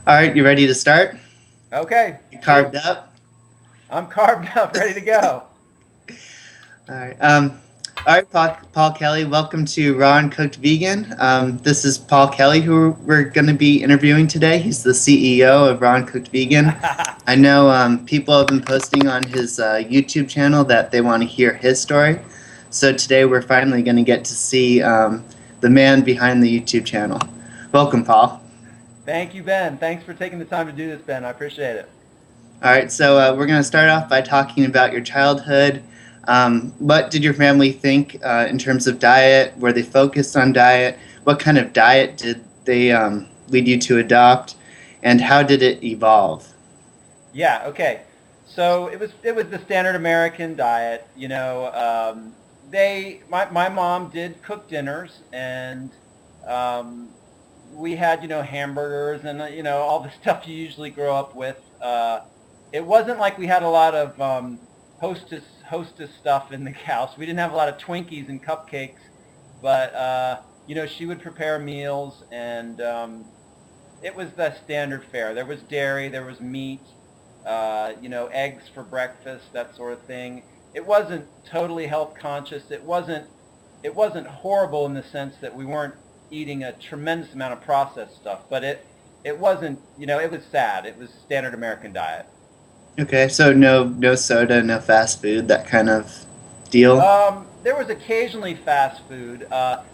All right, you ready to start? Okay, You shoot. carved up? I'm carved up, ready to go. All right. All right, Paul Kelly, welcome to Raw and Cooked Vegan. This is Paul Kelly, who we're going to be interviewing today. He's the CEO of Raw and Cooked Vegan. I know people have been posting on his YouTube channel that they want to hear his story. So today we're finally going to get to see the man behind the YouTube channel. Welcome, Paul. Thank you, Ben. Thanks for taking the time to do this, Ben. I appreciate it. All right, so we're going to start off by talking about your childhood. What did your family think in terms of diet? Were they focused on diet? What kind of diet did they lead you to adopt? And how did it evolve? Yeah, okay. So it was the standard American diet. My mom did cook dinners, and um, we had hamburgers and all the stuff you usually grow up with. It wasn't like we had a lot of hostess stuff in the house. We didn't have a lot of Twinkies and cupcakes, but she would prepare meals, and it was the standard fare. There was dairy, there was meat, eggs for breakfast, that sort of thing. It wasn't totally health conscious. It wasn't horrible in the sense that we weren't eating a tremendous amount of processed stuff, but it wasn't, it was sad. It was standard American diet. Okay, so no soda, no fast food, that kind of deal. There was occasionally fast food,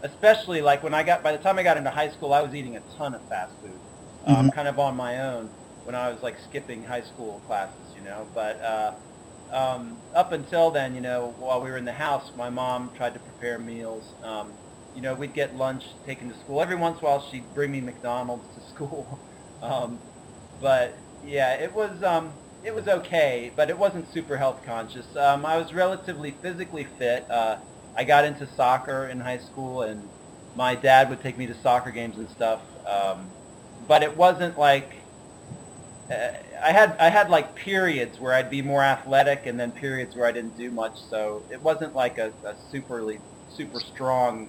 especially like by the time I got into high school, I was eating a ton of fast food, Hmm. kind of on my own when I was like skipping high school classes. But up until then, while we were in the house, my mom tried to prepare meals. We'd get lunch taken to school. Every once in a while, she'd bring me McDonald's to school. Um, but yeah, it was okay, but it wasn't super health conscious. I was relatively physically fit. I got into soccer in high school, and my dad would take me to soccer games and stuff. But it wasn't like I had like periods where I'd be more athletic, and then periods where I didn't do much. So it wasn't like a super strong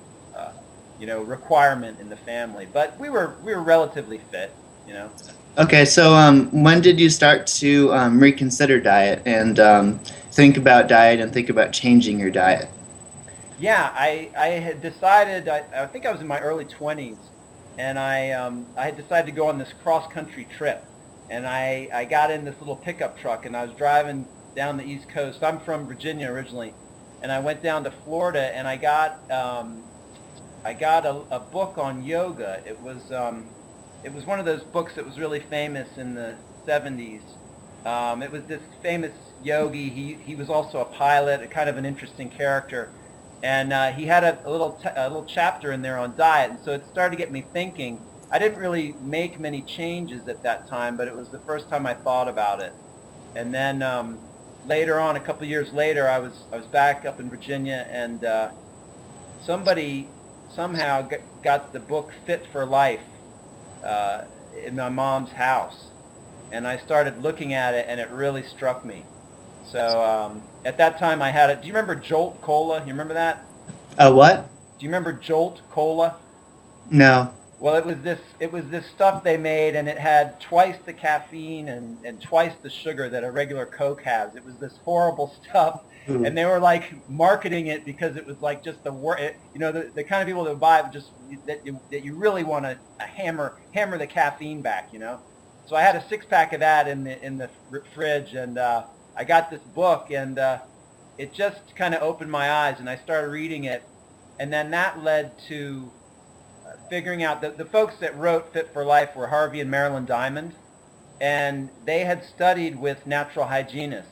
requirement in the family. But we were relatively fit. You know. Okay, so when did you start to reconsider diet and think about diet and think about changing your diet? Yeah, I had decided. I think I was in my early 20s, and I had decided to go on this cross country trip, and I got in this little pickup truck, and I was driving down the East Coast. I'm from Virginia originally, and I went down to Florida, and I got a book on yoga. It was one of those books that was really famous in the 70s. It was this famous yogi. He was also a pilot, a kind of an interesting character, and he had a little chapter in there on diet, and so it started to get me thinking. I didn't really make many changes at that time, but it was the first time I thought about it. And then later on, a couple of years later, I was back up in Virginia, and somebody somehow got the book Fit for Life uh, in my mom's house, and I started looking at it, and it really struck me. So at that time, I had it. Do you remember Jolt Cola? You remember that? What? Do you remember Jolt Cola? No. Well, it was this stuff they made, and it had twice the caffeine and twice the sugar that a regular Coke has. It was this horrible stuff, Ooh. and they were like marketing it because it was like just the kind of people that buy it just that you really want to hammer the caffeine back. So I had a 6 pack of that in the fridge, and I got this book, and it just kind of opened my eyes, and I started reading it, and then that led to figuring out that the folks that wrote Fit for Life were Harvey and Marilyn Diamond, and they had studied with natural hygienists.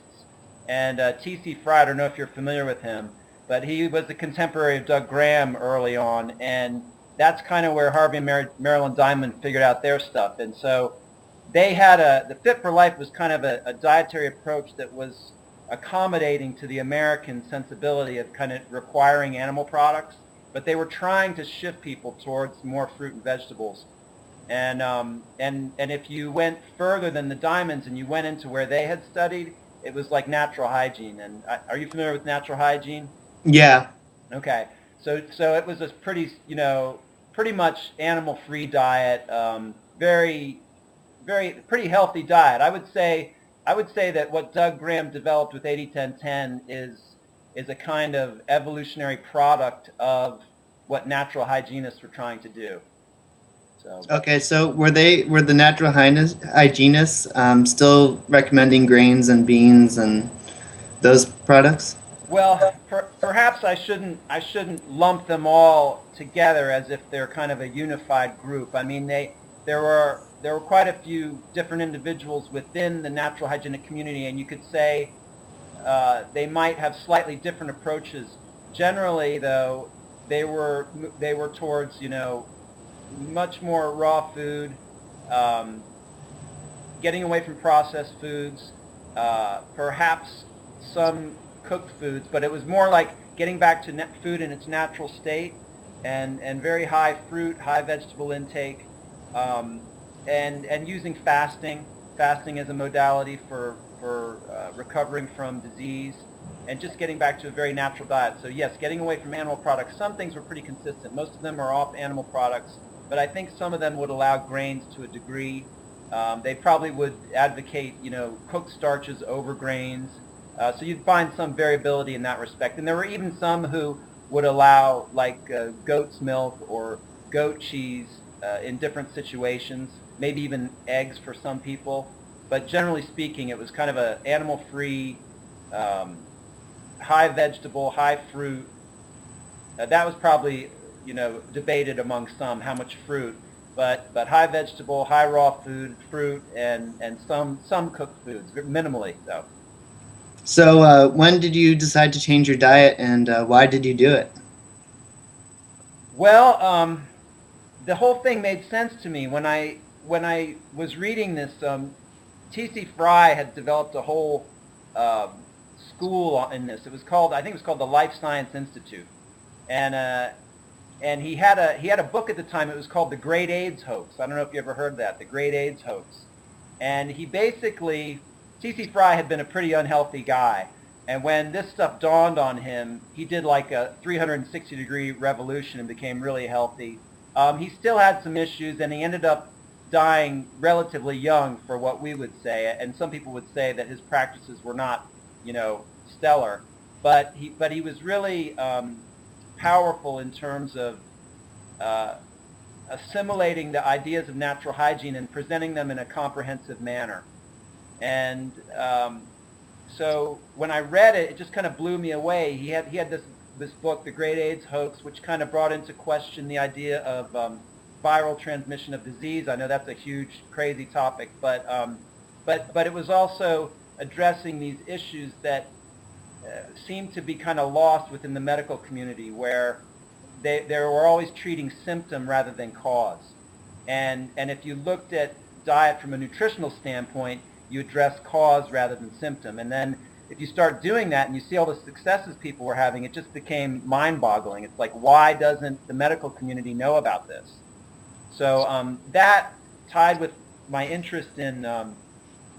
And T.C. Fry, I don't know if you're familiar with him, but he was a contemporary of Doug Graham early on, and that's kind of where Harvey and Marilyn Diamond figured out their stuff. And so the Fit for Life was kind of a dietary approach that was accommodating to the American sensibility of kind of requiring animal products, but they were trying to shift people towards more fruit and vegetables. And if you went further than the diamonds and you went into where they had studied, it was like natural hygiene. And are you familiar with natural hygiene? Yeah. Okay, so it was a pretty much animal-free diet, very pretty healthy diet. I would say that what Doug Graham developed with 80-10-10 is a kind of evolutionary product of what natural hygienists were trying to do. So, Okay, so were the natural hygienists still recommending grains and beans and those products? well, perhaps I shouldn't lump them all together as if they're kind of a unified group. I mean, there were quite a few different individuals within the natural hygienic community, and you could say they might have slightly different approaches. Generally, though, they were towards much more raw food, um, getting away from processed foods, perhaps some cooked foods, but it was more like getting back to food in its natural state, and very high fruit, high vegetable intake, um, and using fasting as a modality for recovering from disease, and just getting back to a very natural diet. So yes, getting away from animal products. Some things were pretty consistent. Most of them are off animal products, but I think some of them would allow grains to a degree. They probably would advocate, cooked starches over grains. So you'd find some variability in that respect. And there were even some who would allow like goat's milk or goat cheese in different situations, maybe even eggs for some people. But generally speaking, it was kind of a animal-free, um, high vegetable, high fruit. That was probably, debated among some how much fruit, but high vegetable, high raw fruit, and some cooked foods, minimally though. So when did you decide to change your diet, and why did you do it? Well, the whole thing made sense to me when I was reading this. T.C. Fry had developed a whole school in this. It was called, I think it was called the Life Science Institute, and he had a book at the time. It was called The Great AIDS Hoax. I don't know if you ever heard that, The Great AIDS Hoax. And he basically, T.C. Fry had been a pretty unhealthy guy, and when this stuff dawned on him, he did like a 360-degree revolution and became really healthy. He still had some issues, and he ended up dying relatively young for what we would say, and some people would say that his practices were not, stellar, but he was really powerful in terms of uh, assimilating the ideas of natural hygiene and presenting them in a comprehensive manner. And so when I read it, it just kind of blew me away. He had this book, The Great AIDS Hoax, which kind of brought into question the idea of viral transmission of disease. I know that's a huge, crazy topic, but it was also addressing these issues that seem to be kind of lost within the medical community, where they were always treating symptom rather than cause. And if you looked at diet from a nutritional standpoint, you address cause rather than symptom. And then if you start doing that and you see all the successes people were having, it just became mind-boggling. It's like, why doesn't the medical community know about this? So that, tied with my interest in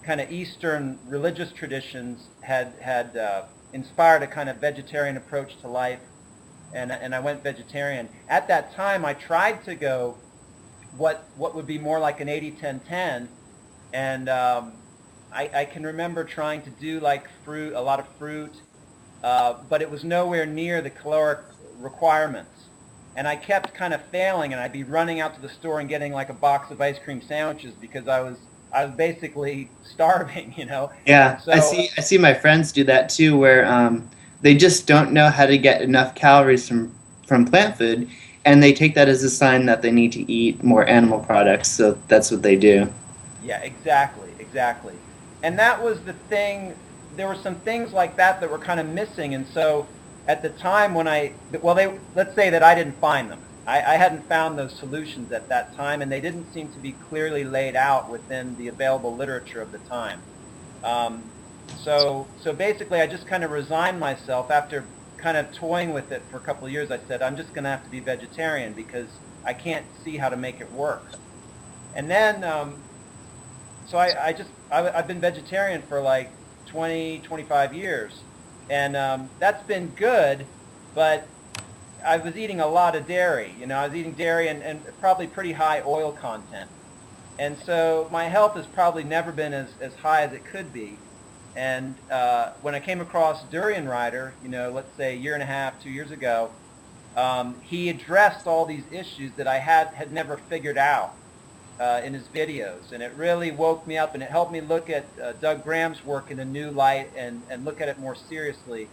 kind of Eastern religious traditions, had inspired a kind of vegetarian approach to life, and I went vegetarian. At that time, I tried to go what would be more like an 80-10-10, and I can remember trying to do like a lot of fruit, but it was nowhere near the caloric requirements. And I kept kind of failing, and I'd be running out to the store and getting like a box of ice cream sandwiches because I was basically starving. Yeah, So I see my friends do that too, where they just don't know how to get enough calories from plant food, and they take that as a sign that they need to eat more animal products. So that's what they do. yeah, exactly. And that was the thing. There were some things like that were kind of missing, and so at the time when let's say that I didn't find them. I hadn't found those solutions at that time, and they didn't seem to be clearly laid out within the available literature of the time. Um, so basically, I just kind of resigned myself after kind of toying with it for a couple of years. I said, I'm just going to have to be vegetarian because I can't see how to make it work. And then, so I've been vegetarian for like 20, 25 years, and that's been good, but I was eating a lot of dairy. I was eating dairy and probably pretty high oil content. And so my health has probably never been as high as it could be. And when I came across Durian Rider, let's say a year and a half, 2 years ago, he addressed all these issues that I had never figured out in his videos. And it really woke me up, and it helped me look at Doug Graham's work in a new light and look at it more seriously.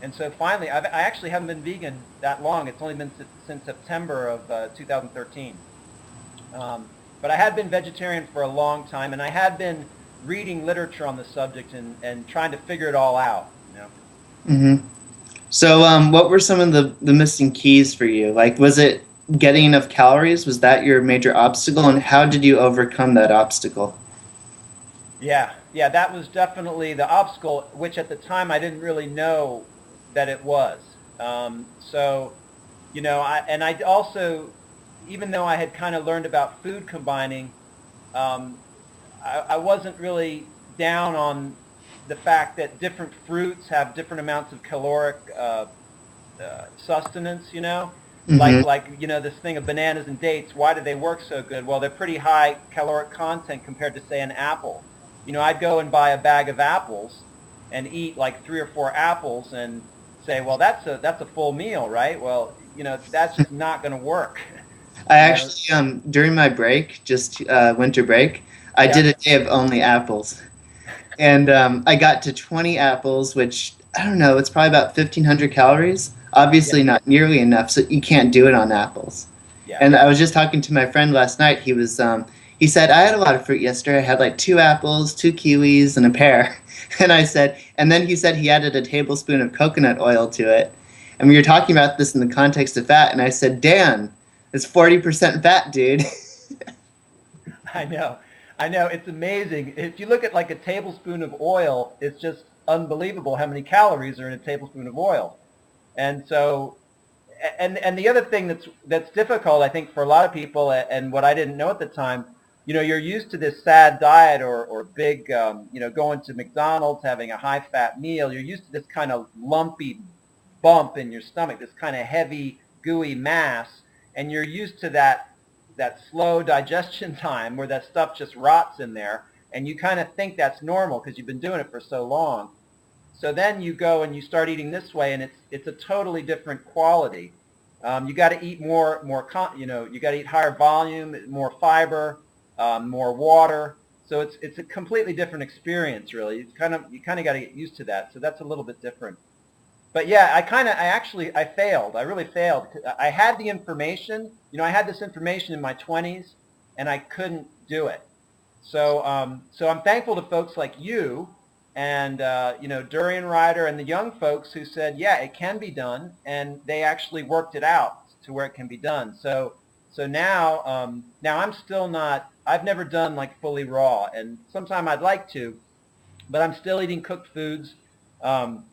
And so finally, I actually haven't been vegan that long. It's only been since September of 2013. But I had been vegetarian for a long time, and I had been reading literature on the subject and trying to figure it all out. Hmm. So, what were some of the missing keys for you? Like, was it getting enough calories? Was that your major obstacle? And how did you overcome that obstacle? Yeah, that was definitely the obstacle, which at the time I didn't really know that it was. So, I also, even though I had kind of learned about food combining, um, I wasn't really down on the fact that different fruits have different amounts of caloric sustenance. Hmm. This thing of bananas and dates. Why do they work so good? Well, they're pretty high caloric content compared to, say, an apple. I'd go and buy a bag of apples and eat like 3 or 4 apples and say, well, that's a full meal, right? Well, that's just not going to work. I you know, actually, during my break, just winter break, I did yeah, a day of only apples. And I got to 20 apples, which I don't know, it's probably about 1,500 calories. yeah, Obviously, not nearly enough, so you can't do it on apples. yeah. And I was just talking to my friend last night. He said, I had a lot of fruit yesterday. I had like 2 apples, 2 kiwis, and a pear. And I said, and then he said he added a tablespoon of coconut oil to it. And we were talking about this in the context of fat. And I said, Dan, it's 40% fat, dude. I know. I know. It's amazing. If you look at like a tablespoon of oil, it's just unbelievable how many calories are in a tablespoon of oil. And so, and the other thing that's difficult, I think, for a lot of people, and what I didn't know at the time, you're used to this sad diet or big, going to McDonald's, having a high fat meal. You're used to this kind of lumpy bump in your stomach, this kind of heavy, gooey mass, and you're used to that slow digestion time where that stuff just rots in there, and you kind of think that's normal because you've been doing it for so long. So then you go and you start eating this way, and it's a totally different quality. You got to eat you got to eat higher volume, more fiber, more water. So it's a completely different experience, really. You kind of got to get used to that. So that's a little bit different. But yeah, I failed. I really failed. I had the information. I had this information in my 20s, and I couldn't do it. So I'm thankful to folks like you and Durian Ryder and the young folks who said, yeah, it can be done, and they actually worked it out to where it can be done. So now I'm still not. I've never done like fully raw, and sometime I'd like to, but I'm still eating cooked foods. Um,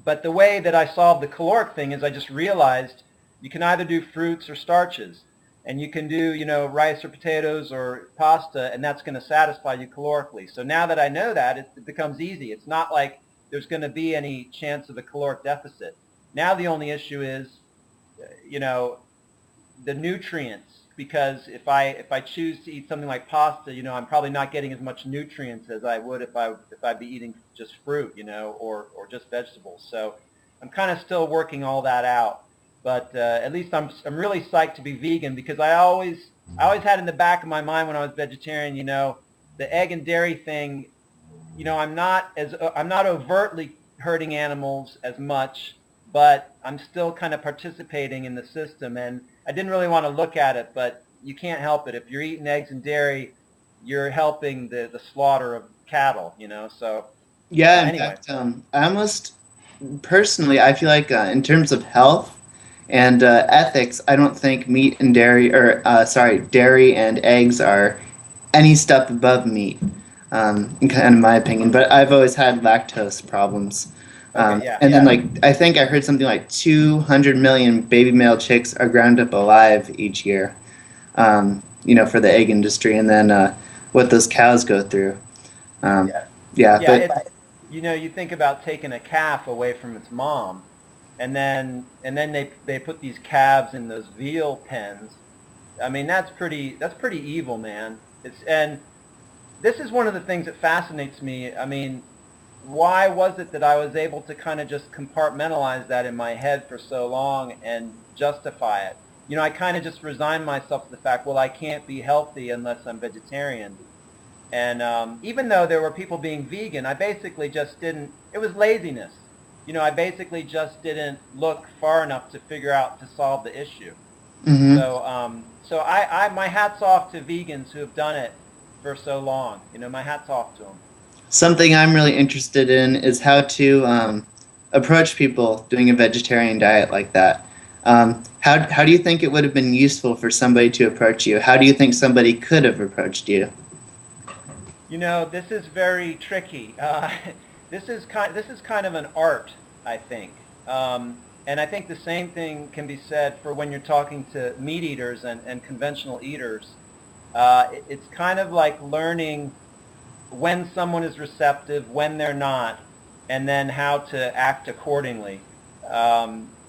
but the way that I solved the caloric thing is I just realized you can either do fruits or starches. And you can do, rice or potatoes or pasta, and that's going to satisfy you calorically. So now that I know that, it becomes easy. It's not like there's going to be any chance of a caloric deficit. Now the only issue is, you know, the nutrients, because if I choose to eat something like pasta, I'm probably not getting as much nutrients as I would if I'd be eating just fruit, or just vegetables. So I'm kind of still working all that out, but at least I'm really psyched to be vegan, because I always had in the back of my mind when I was vegetarian, the egg and dairy thing. I'm not overtly hurting animals as much, but I'm still kind of participating in the system, and I didn't really want to look at it, but you can't help it. If you're eating eggs and dairy, you're helping the slaughter of cattle. So Yeah, in anyway, fact, I almost personally, I feel like in terms of health and ethics, I don't think meat and dairy, or sorry, dairy and eggs are any step above meat, in kind of my opinion. But I've always had lactose problems. okay, yeah, And then, like, I think I heard something like 200 million baby male chicks are ground up alive each year, for the egg industry, and then what those cows go through. Um, yeah, yeah, yeah. but You think about taking a calf away from its mom, and then they put these calves in those veal pens. I mean, that's pretty evil, man. And this is one of the things that fascinates me. I mean, why was it that I was able to kind of just compartmentalize that in my head for so long and justify it? I kind of just resigned myself to the fact, well, I can't be healthy unless I'm vegetarian. And even though there were people being vegan, I basically just didn't, it was laziness. I basically just didn't look far enough to figure out to solve the issue. Hmm. So my hat's off to vegans who have done it for so long. My hat's off to them. Something I'm really interested in is how to approach people doing a vegetarian diet like that. How do you think it would have been useful for somebody to approach you? How do you think somebody could have approached you? This is very tricky. This is kind of an art, I think. And I think the same thing can be said for when you're talking to meat eaters and conventional eaters. It's kind of like learning when someone is receptive, when they're not, and then how to act accordingly.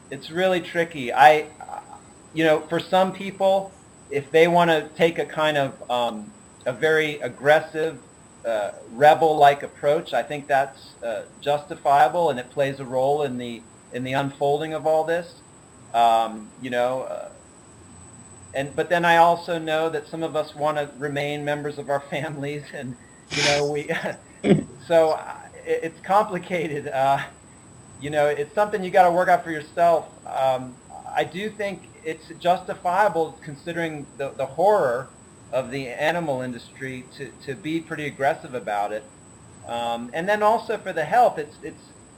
It's really tricky. For some people, if they want to take a kind of a very aggressive, rebel-like approach, I think that's justifiable, and it plays a role in the unfolding of all this. Um, you know, uh, but then I also know that some of us want to remain members of our families, and we so it's complicated. It's something you got to work out for yourself. I do think it's justifiable considering the horror of the animal industry to be pretty aggressive about it. And then also for the health,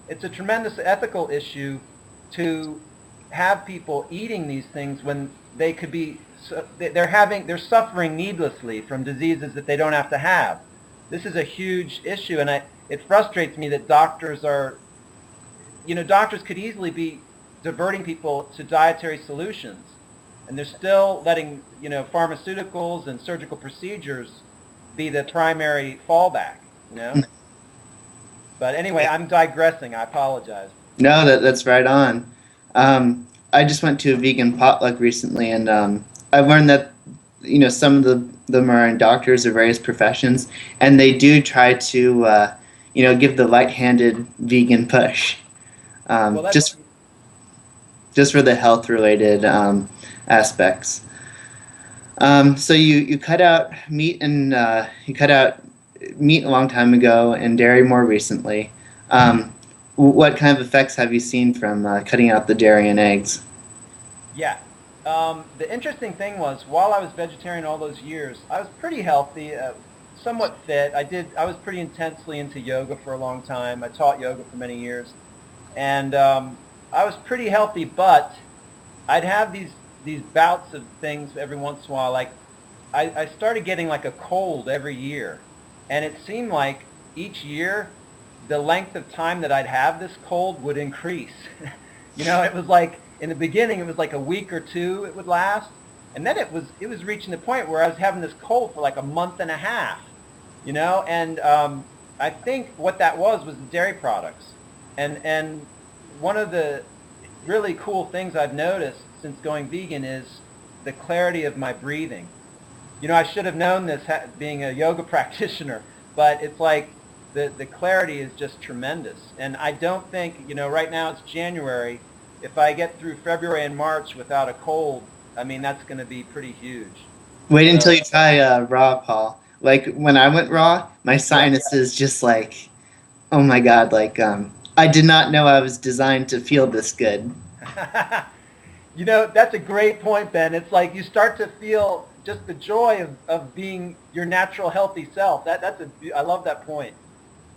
it's a tremendous ethical issue to have people eating these things when they could be they're suffering needlessly from diseases that they don't have to have. This is a huge issue, and it frustrates me that doctors could easily be diverting people to dietary solutions, and they're still letting pharmaceuticals and surgical procedures be the primary fallback. You know. But anyway, I'm digressing. I apologize. No, that's right on. I just went to a vegan potluck recently, and I've learned that some of them are in doctors or various professions, and they do try to give the light-handed vegan push, Well, that's just for the health related aspects. So you cut out meat and you cut out meat a long time ago and dairy more recently. What kind of effects have you seen from cutting out the dairy and eggs? yeah. The interesting thing was, while I was vegetarian all those years, I was pretty healthy, somewhat fit. I was pretty intensely into yoga for a long time. I taught yoga for many years, and I was pretty healthy. But I'd have these bouts of things every once in a while. Like I started getting like a cold every year, and it seemed like each year the length of time that I'd have this cold would increase. It was like in the beginning it was like a week or two it would last, and then it was reaching the point where I was having this cold for like a month and a half. And I think what that was the dairy products, and one of the really cool things I've noticed since going vegan is the clarity of my breathing. I should have known this being a yoga practitioner, but it's like the clarity is just tremendous. And I don't think, right now it's January. If I get through February and March without a cold, I mean, that's going to be pretty huge. Wait until So, you try raw, Paul. Like when I went raw, my yeah. sinuses just like, oh my god, like I did not know I was designed to feel this good. That's a great point, Ben. It's like you start to feel just the joy of being your natural healthy self. I love that point.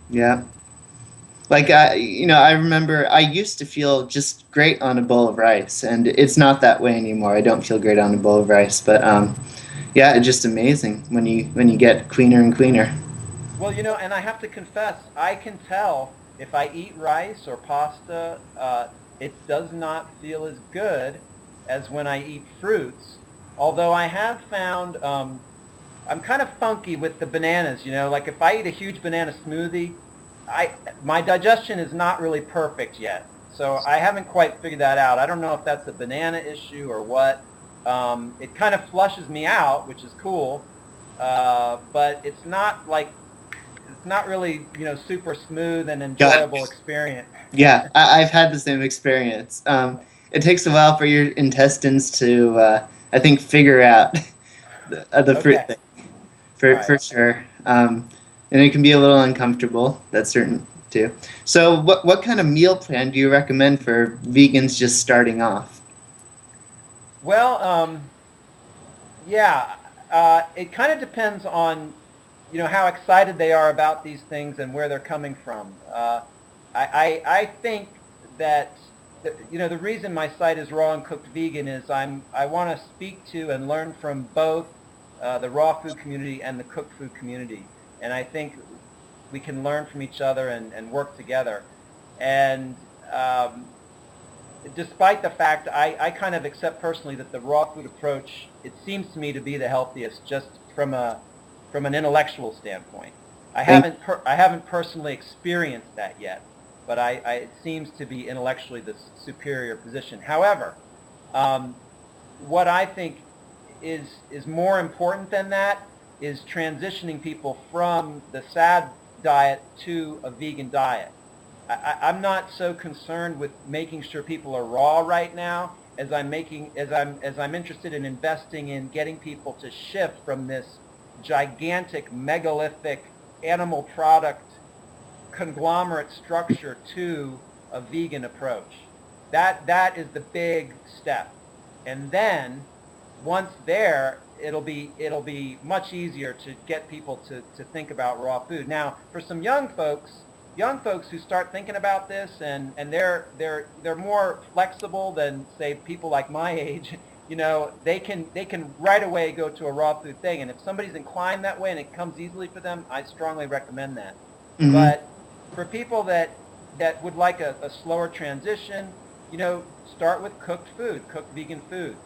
Yeah. Like I remember I used to feel just great on a bowl of rice, and it's not that way anymore. I don't feel great on a bowl of rice, but yeah, it's just amazing when you get cleaner and cleaner. Well, and I have to confess, I can tell if I eat rice or pasta, it does not feel as good as when I eat fruits. Although I have found I'm kind of funky with the bananas. Like if I eat a huge banana smoothie, my digestion is not really perfect yet. So I haven't quite figured that out. I don't know if that's a banana issue or what. It kind of flushes me out, which is cool. but it's not really super smooth and Got enjoyable it. experience. Yeah, I've had the same experience. It takes a while for your intestines to, I think, figure out the fruit Okay, thing all for right. sure. And it can be a little uncomfortable. That's certain too. So, what kind of meal plan do you recommend for vegans just starting off? Well, yeah, it kind of depends on how excited they are about these things and where they're coming from. I think that the reason my site is Raw and Cooked Vegan is I want to speak to and learn from both the raw food community and the cooked food community, and I think we can learn from each other and work together. And um, despite the fact I kind of accept personally that the raw food approach, it seems to me to be the healthiest just from an intellectual standpoint. Thank. I haven't personally experienced that yet, but it seems to be intellectually the superior position. However, um, what I think is more important than that is transitioning people from the SAD diet to a vegan diet. I'm not so concerned with making sure people are raw right now as I'm interested in investing in getting people to shift from this gigantic megalithic animal product conglomerate structure to a vegan approach. That is the big step. And then once there, it'll be much easier to get people to think about raw food. Now, for some young folks who start thinking about this and they're more flexible than say people like my age, they can right away go to a raw food thing. And if somebody's inclined that way and it comes easily for them, I strongly recommend that. Mm-hmm. But for people that would like a slower transition, start with cooked food, cooked vegan food.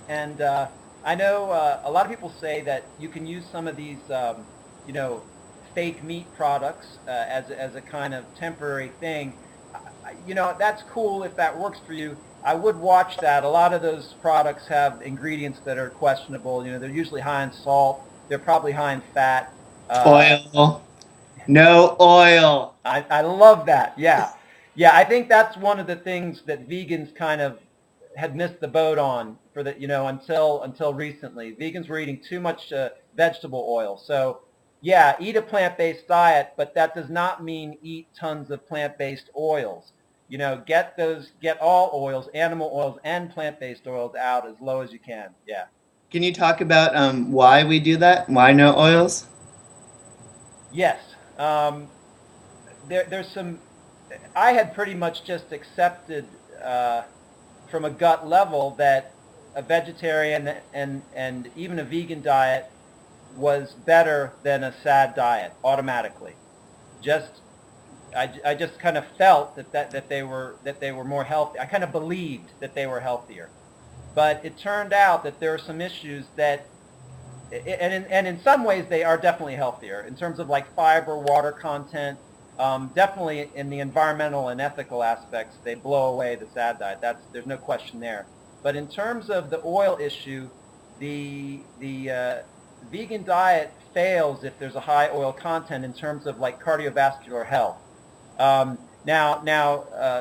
And I know a lot of people say that you can use some of these, you know, fake meat products as a kind of temporary thing. That's cool if that works for you. I would watch that. A lot of those products have ingredients that are questionable. They're usually high in salt. They're probably high in fat. Uh, Oil. No oil. I love that. Yeah. Yeah, I think that's one of the things that vegans kind of had missed the boat on for until recently. Vegans were eating too much vegetable oil. So, yeah, eat a plant-based diet, but that does not mean eat tons of plant-based oils. Get all oils, animal oils and plant-based oils out as low as you can. Yeah. Can you talk about why we do that? Why no oils? Yes. There's some. I had pretty much just accepted from a gut level that a vegetarian and even a vegan diet was better than a sad diet automatically. Just I just kind of felt that they were more healthy. I kind of believed that they were healthier, but it turned out that there are some issues that and in some ways they are definitely healthier in terms of like fiber, water content. Definitely in the environmental and ethical aspects, they blow away the sad diet. There's no question there. But in terms of the oil issue, the vegan diet fails if there's a high oil content in terms of like cardiovascular health.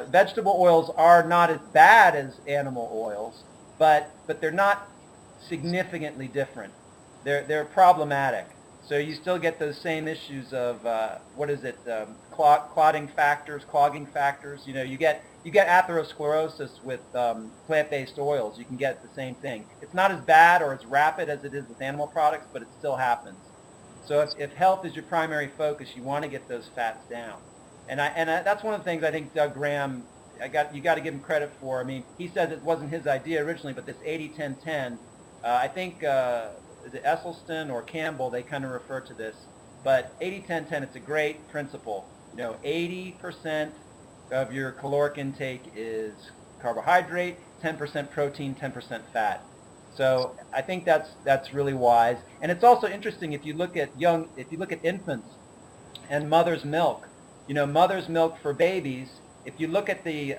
Vegetable oils are not as bad as animal oils, but they're not significantly different. They're problematic. So you still get those same issues of what is it, clogging factors. You get atherosclerosis with plant-based oils. You can get the same thing. It's not as bad or as rapid as it is with animal products, but it still happens. So if health is your primary focus, you want to get those fats down. And that's one of the things I think Doug Graham, you got to give him credit for. I mean, he said it wasn't his idea originally, but this 80-10-10, I think the Esselstyn or Campbell, they kind of refer to this. But 80-10-10, it's a great principle. 80% of your caloric intake is carbohydrate, 10% protein, 10% fat. So I think that's really wise. And it's also interesting if you look at infants and mother's milk. Mother's milk for babies. If you look at the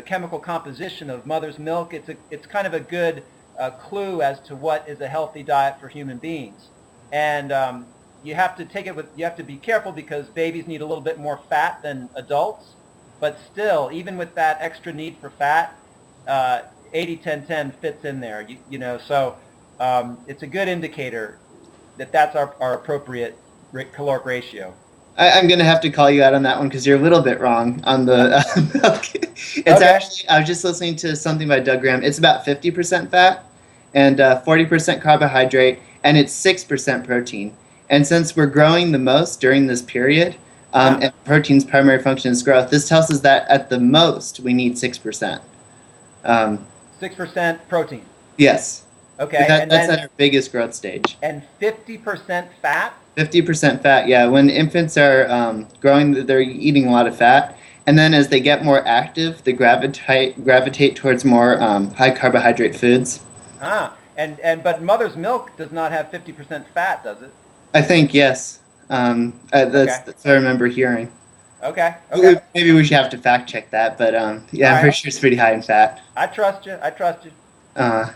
chemical composition of mother's milk, it's kind of a good a clue as to what is a healthy diet for human beings. And you have to take it with, you have to be careful because babies need a little bit more fat than adults. But still, even with that extra need for fat, 80-10-10 fits in there. So it's a good indicator that that's our appropriate caloric ratio. I'm going to have to call you out on that one because you're a little bit wrong on the milk. It's Okay. actually, I was just listening to something by Doug Graham. It's about 50% fat and 40% carbohydrate, and it's 6% protein. And since we're growing the most during this period, Uh-huh. and protein's primary function is growth, this tells us that at the most we need 6%. Um, 6% protein. yes, Okay. And that's then at our biggest growth stage. and 50% fat. 50% fat, yeah. When infants are growing, they're eating a lot of fat, and then as they get more active, they gravitate towards more high carbohydrate foods. And but mother's milk does not have 50% fat, does it? I think yes. Okay. That's what I remember hearing. Okay. Okay. Maybe we should have to fact check that, but All yeah, I'm right. pretty sure it's pretty high in fat. I trust you. I trust you. Uh,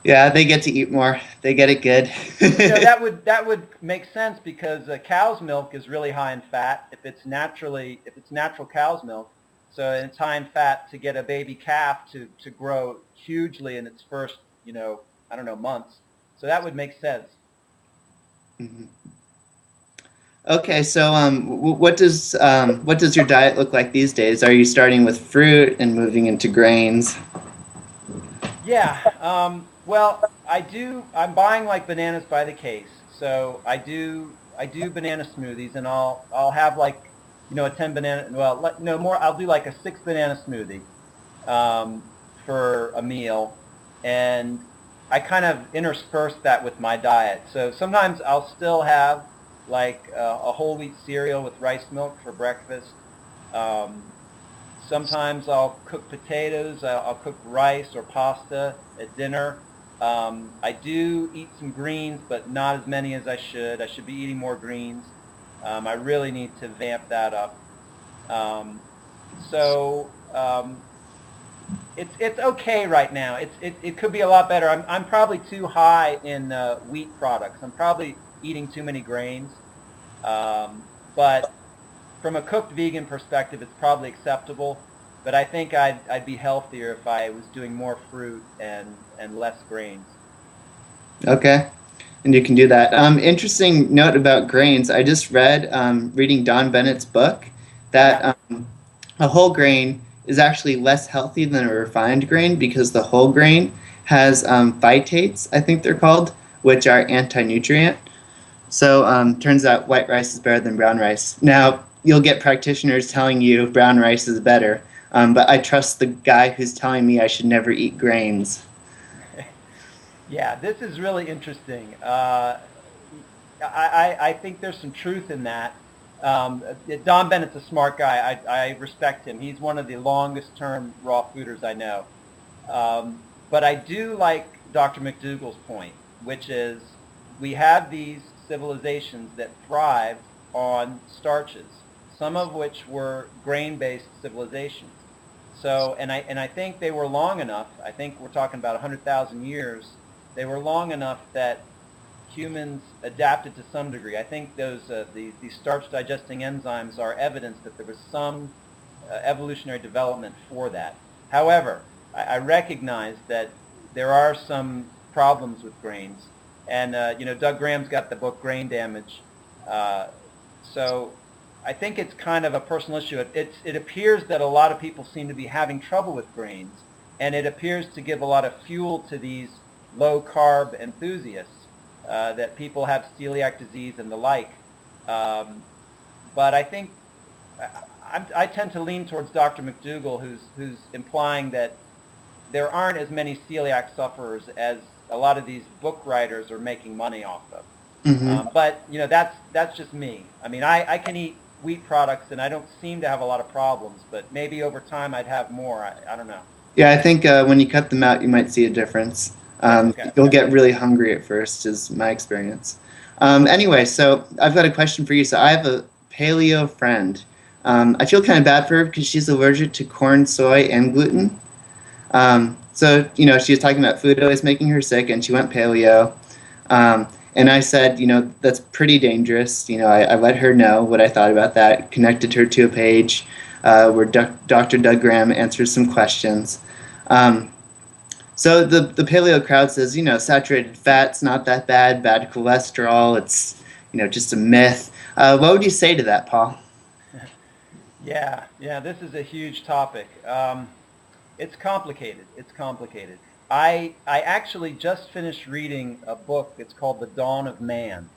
yeah, they get to eat more. They get it good. That would make sense because cow's milk is really high in fat if it's natural cow's milk. So it's high in fat to get a baby calf to grow hugely in its first, I don't know, months. So that would make sense. Mhm. Okay, so what does your diet look like these days? Are you starting with fruit and moving into grains? Yeah. Well, I do. I'm buying like bananas by the case. So I do banana smoothies, and I'll have like a 10 banana. Well, no more. I'll do like a 6 banana smoothie for a meal, and I kind of intersperse that with my diet. So sometimes I'll still have like a whole wheat cereal with rice milk for breakfast. Um, Sometimes I'll cook potatoes. I'll cook rice or pasta at dinner. I do eat some greens, but not as many as I should. I should be eating more greens. I really need to vamp that up. Um, so it's okay right now. It could be a lot better. I'm probably too high in wheat products. I'm probably eating too many grains. But from a cooked vegan perspective, it's probably acceptable. But I think I'd be healthier if I was doing more fruit and less grains. Okay, and you can do that. Interesting note about grains. I just read, reading Don Bennett's book, Yeah. that a whole grain is actually less healthy than a refined grain because the whole grain has phytates, I think they're called, which are anti-nutrient. So turns out white rice is better than brown rice. Now, you'll get practitioners telling you brown rice is better, but I trust the guy who's telling me I should never eat grains. Yeah, this is really interesting. I think there's some truth in that. Don Bennett's a smart guy. I respect him. He's one of the longest term raw fooders I know. But I do like Dr. McDougall's point, which is we have these civilizations that thrived on starches, some of which were grain-based civilizations. So, and I think they were long enough. I think we're talking about 100,000 years. They were long enough that humans adapted to some degree. I think these starch digesting enzymes are evidence that there was some evolutionary development for that. However, I recognize that there are some problems with grains, and Doug Graham's got the book Grain Damage. Uh, so I think it's kind of a personal issue. It appears that a lot of people seem to be having trouble with grains, and it appears to give a lot of fuel to these low carb enthusiasts, that people have celiac disease and the like. Um, but I think I tend to lean towards Dr. McDougall, who's implying that there aren't as many celiac sufferers as a lot of these book writers are making money off of. Hmm. But that's just me. I mean, I can eat wheat products and I don't seem to have a lot of problems. But maybe over time I'd have more. I don't know. Yeah, I think when you cut them out, you might see a difference. Okay. You'll get really hungry at first, is my experience. Anyway, so I've got a question for you. So I have a paleo friend. I feel kind of bad for her because she's allergic to corn, soy, and gluten. So, she was talking about food always making her sick, and she went paleo. And I said, that's pretty dangerous. I let her know what I thought about that, connected her to a page where Dr. Doug Graham answers some questions. Um, so the paleo crowd says, saturated fat's not that bad cholesterol, it's, just a myth. What would you say to that, Paul? Yeah, this is a huge topic. It's complicated. It's complicated. I actually just finished reading a book. It's called The Dawn of Man.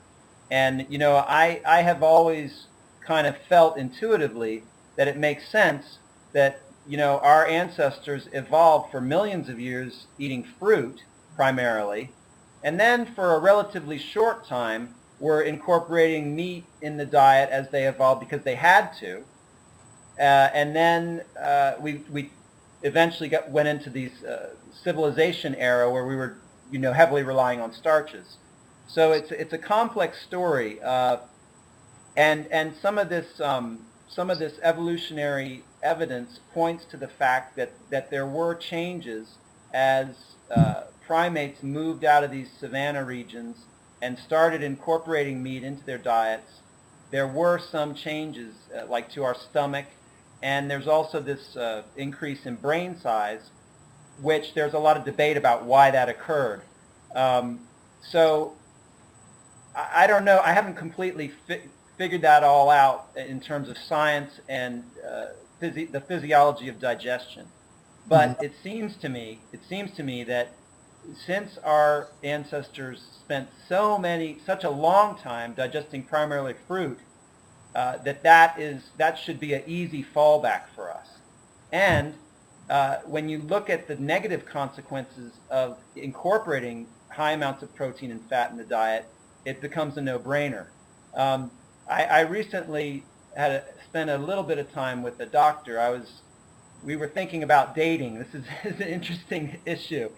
And, I have always kind of felt intuitively that it makes sense that, our ancestors evolved for millions of years eating fruit primarily, and then for a relatively short time were incorporating meat in the diet as they evolved because they had to. And then we eventually went into these civilization era where we were, heavily relying on starches. So it's a complex story, and some of this evolutionary evidence points to the fact that there were changes as primates moved out of these savanna regions and started incorporating meat into their diets. There were some changes, like to our stomach, and there's also this increase in brain size, which there's a lot of debate about why that occurred. So I don't know. I haven't completely figured that all out in terms of science and the physiology of digestion. But it seems to me that since our ancestors spent such a long time digesting primarily fruit, that should be an easy fallback for us. And when you look at the negative consequences of incorporating high amounts of protein and fat in the diet, it becomes a no-brainer. I recently spent a little bit of time with a doctor. We were thinking about dating. This is an interesting issue,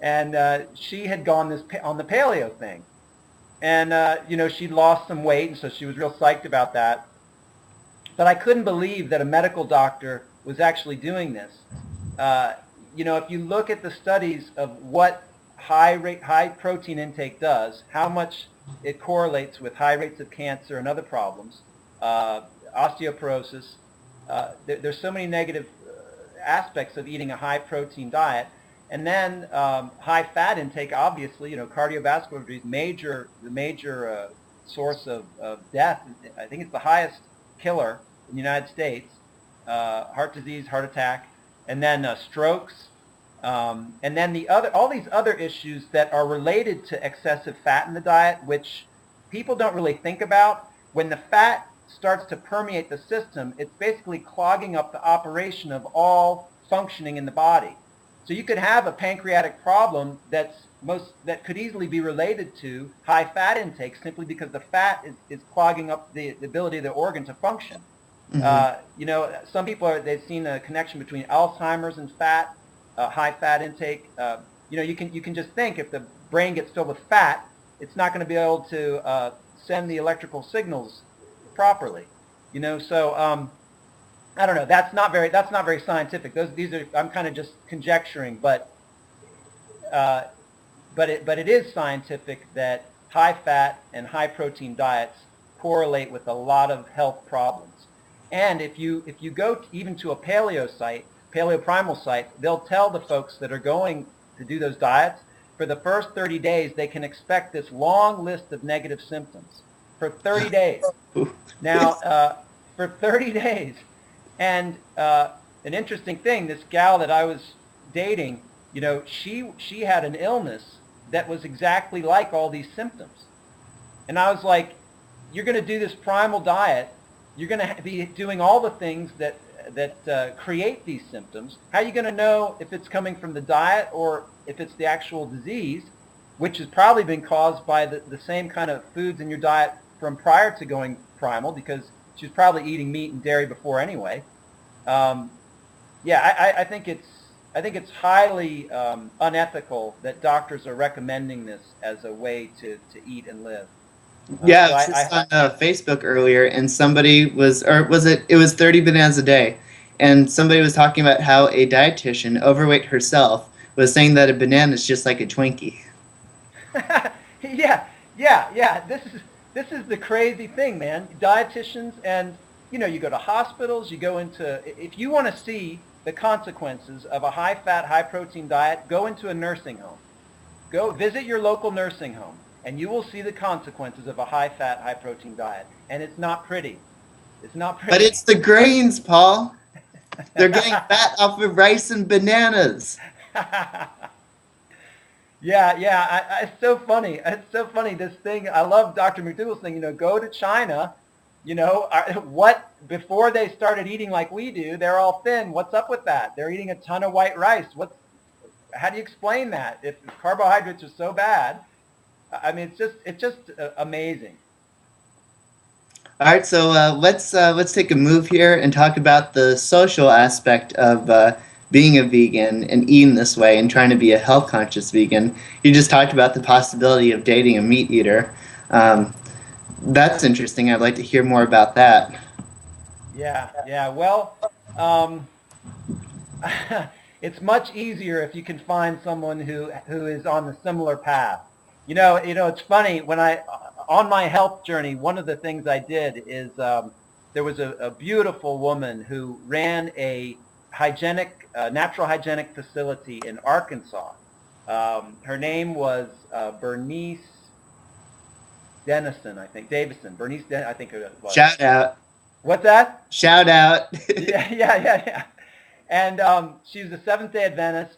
and she had gone on the paleo thing, and she'd lost some weight, and so she was real psyched about that. But I couldn't believe that a medical doctor was actually doing this. Uh, if you look at the studies of what high protein intake does, how much it correlates with high rates of cancer and other problems, osteoporosis. There's so many negative aspects of eating a high protein diet. And then high fat intake, obviously, cardiovascular disease, the major source of death. I think it's the highest killer in the United States. Heart disease, heart attack, and then strokes. And then all these other issues that are related to excessive fat in the diet, which people don't really think about. When the fat starts to permeate the system, it's basically clogging up the operation of all functioning in the body. So you could have a pancreatic problem that could easily be related to high fat intake simply because the fat is clogging up the ability of the organ to function. Mm-hmm. Some people they've seen a connection between Alzheimer's and fat. High fat intake. You can just think if the brain gets filled with fat, it's not going to be able to send the electrical signals properly. So I don't know. That's not very scientific. I'm kind of just conjecturing, but it is scientific that high fat and high protein diets correlate with a lot of health problems. And if you go even to a paleoprimal site, they'll tell the folks that are going to do those diets, for the first 30 days, they can expect this long list of negative symptoms for 30 days. Now, for 30 days. And an interesting thing, this gal that I was dating, she had an illness that was exactly like all these symptoms. And I was like, you're going to do this primal diet. You're going to be doing all the things that create these symptoms. How are you going to know if it's coming from the diet or if it's the actual disease, which has probably been caused by the same kind of foods in your diet from prior to going primal, because she was probably eating meat and dairy before anyway. I think it's highly unethical that doctors are recommending this as a way to eat and live. Yeah, I was just on Facebook earlier, and somebody was, or was it? It was 30 bananas a day, and somebody was talking about how a dietitian, overweight herself, was saying that a banana is just like a Twinkie. Yeah, yeah. This is the crazy thing, man. Dietitians and you go to hospitals, you go into if you want to see the consequences of a high-fat, high-protein diet, go into a nursing home. Go visit your local nursing home, and you will see the consequences of a high-fat, high-protein diet. And it's not pretty. It's not But pretty. it's the grains, Paul. They're getting fat off of rice and bananas. Yeah, yeah. It's so funny. It's so funny. This thing. I love Dr. McDougall's thing. Go to China. What before they started eating like we do, they're all thin. What's up with that? They're eating a ton of white rice. How do you explain that? If carbohydrates are so bad, I mean, it's just amazing. All right, so let's take a move here and talk about the social aspect of being a vegan and eating this way and trying to be a health conscious vegan. You just talked about the possibility of dating a meat eater. Um, that's interesting. I'd like to hear more about that. Yeah, yeah. Well, um, it's much easier if you can find someone who is on the similar path. It's funny when on my health journey, one of the things I did is there was a beautiful woman who ran a natural hygienic facility in Arkansas. Her name was Bernice Dennison, I think. Davison. I think it was. Shout out. What's that? Shout out. Yeah, yeah, yeah, yeah. And she was a Seventh Day Adventist.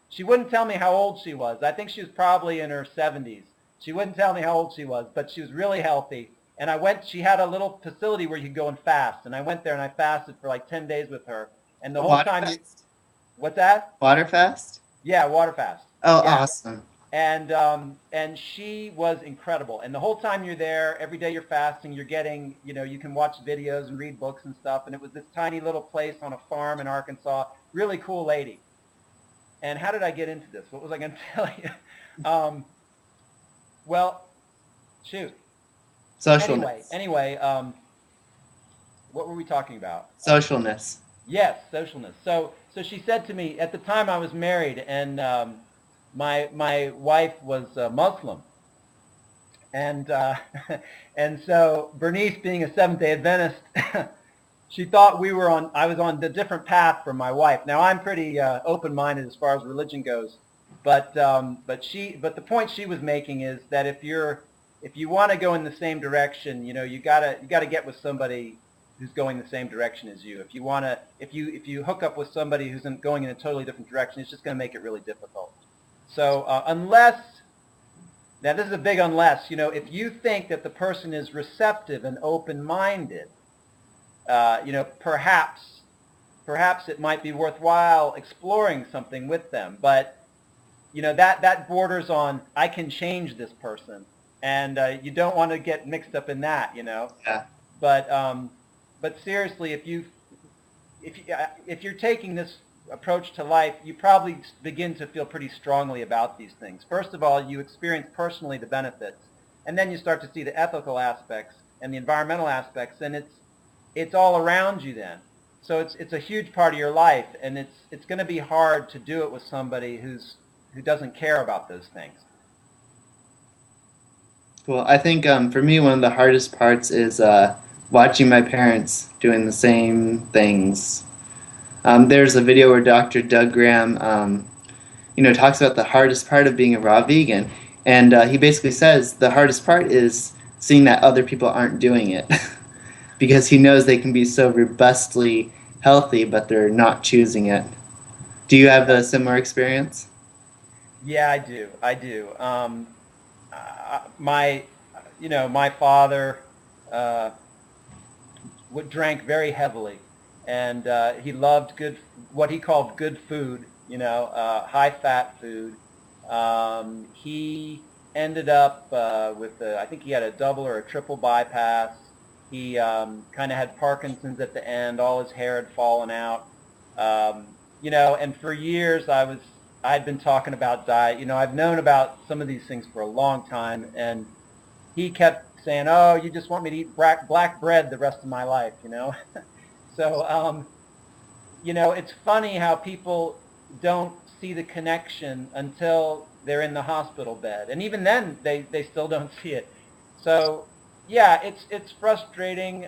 She wouldn't tell me how old she was. I think she was probably in her 70s. She wouldn't tell me how old she was, but she was really healthy. And she had a little facility where you could go and fast. And I went there and I fasted for like 10 days with her. And the whole Water time fast? what's that? Water fast? Yeah, water fast. Oh, Yeah. awesome. And she was incredible. And the whole time you're there, every day you're fasting, you're getting, you can watch videos and read books and stuff. And it was this tiny little place on a farm in Arkansas. Really cool lady. And how did I get into this? What was I going to tell you? Well, shoot. Socialness. Anyway, what were we talking about? Socialness. Yes, socialness. So she said to me at the time I was married, and my wife was Muslim, and and so Bernice, being a Seventh Day Adventist, she thought I was on the different path from my wife. Now I'm pretty open-minded as far as religion goes, but the point she was making is that if you want to go in the same direction, you gotta get with somebody who's going the same direction as you. If you hook up with somebody who's going in a totally different direction, it's just going to make it really difficult. So now this is a big unless, if you think that the person is receptive and open-minded, perhaps it might be worthwhile exploring something with them. But, that borders on, I can change this person. And you don't want to get mixed up in that, Yeah. But seriously, if you're taking this approach to life, you probably begin to feel pretty strongly about these things. First of all, you experience personally the benefits, and then you start to see the ethical aspects and the environmental aspects, and it's all around you then. So it's a huge part of your life, and it's going to be hard to do it with somebody who doesn't care about those things. Well, I think for me, one of the hardest parts is watching my parents doing the same things. There's a video where Dr. Doug Graham, talks about the hardest part of being a raw vegan, and he basically says the hardest part is seeing that other people aren't doing it, because he knows they can be so robustly healthy, but they're not choosing it. Do you have a similar experience? Yeah, I do. I do. My father drank very heavily, and he loved what he called good food. High fat food. He ended up I think he had a double or a triple bypass. He kind of had Parkinson's at the end. All his hair had fallen out. And for years I had been talking about diet. I've known about some of these things for a long time, and he kept saying, "Oh, you just want me to eat black bread the rest of my life," So it's funny how people don't see the connection until they're in the hospital bed, and even then, they still don't see it. So, yeah, it's frustrating.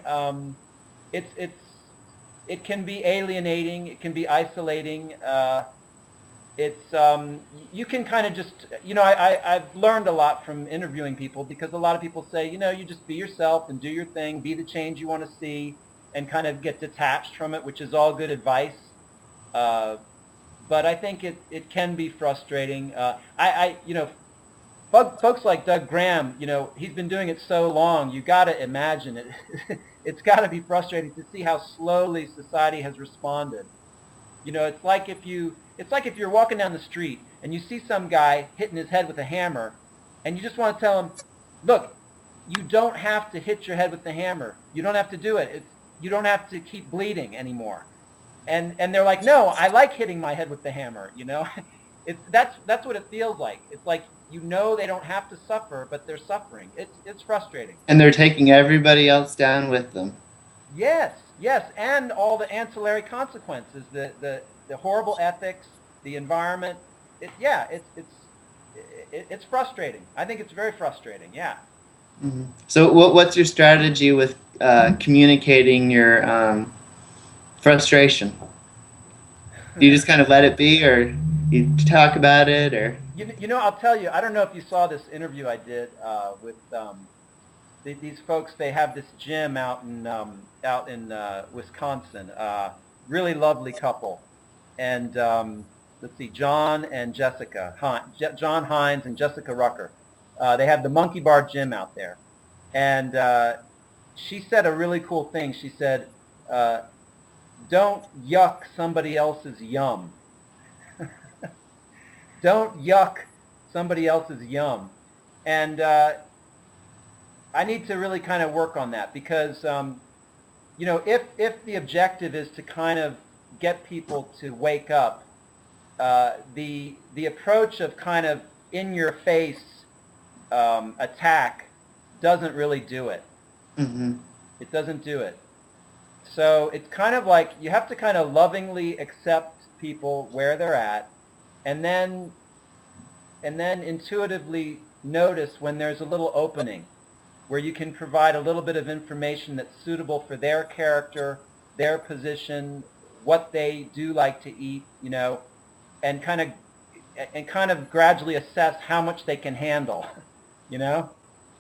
It's it can be alienating. It can be isolating. You can kind of just, I've learned a lot from interviewing people, because a lot of people say, you just be yourself and do your thing, be the change you want to see, and kind of get detached from it, which is all good advice. Uh, but I think it can be frustrating. Folks like Doug Graham, he's been doing it so long. You got to imagine it. It's got to be frustrating to see how slowly society has responded. It's like if you're walking down the street and you see some guy hitting his head with a hammer, and you just want to tell him, look, you don't have to hit your head with the hammer. You don't have to do it. You don't have to keep bleeding anymore. And they're like, no, I like hitting my head with the hammer. That's what it feels like. It's like, they don't have to suffer, but they're suffering. It's frustrating. And they're taking everybody else down with them. Yes, yes, and all the ancillary consequences, the horrible ethics, the environment. Yeah, it's frustrating. I think it's very frustrating. Yeah. So what's your strategy with communicating your frustration? Do you just kind of let it be, or you talk about it, or? I'll tell you. I don't know if you saw this interview I did with these folks. They have this gym out in Wisconsin. Really lovely couple, and let's see, John and Jessica, John Hines and Jessica Rucker. They have the Monkey Bar Gym out there, and she said a really cool thing. She said, "Don't yuck somebody else's yum. Don't yuck somebody else's yum," and I need to really kind of work on that, because if the objective is to kind of get people to wake up, the approach of kind of in your face attack doesn't really do it. Mm-hmm. It doesn't do it. So it's kind of like you have to kind of lovingly accept people where they're at, and then intuitively notice when there's a little opening where you can provide a little bit of information that's suitable for their character, their position, what they do like to eat, and kind of gradually assess how much they can handle, you know?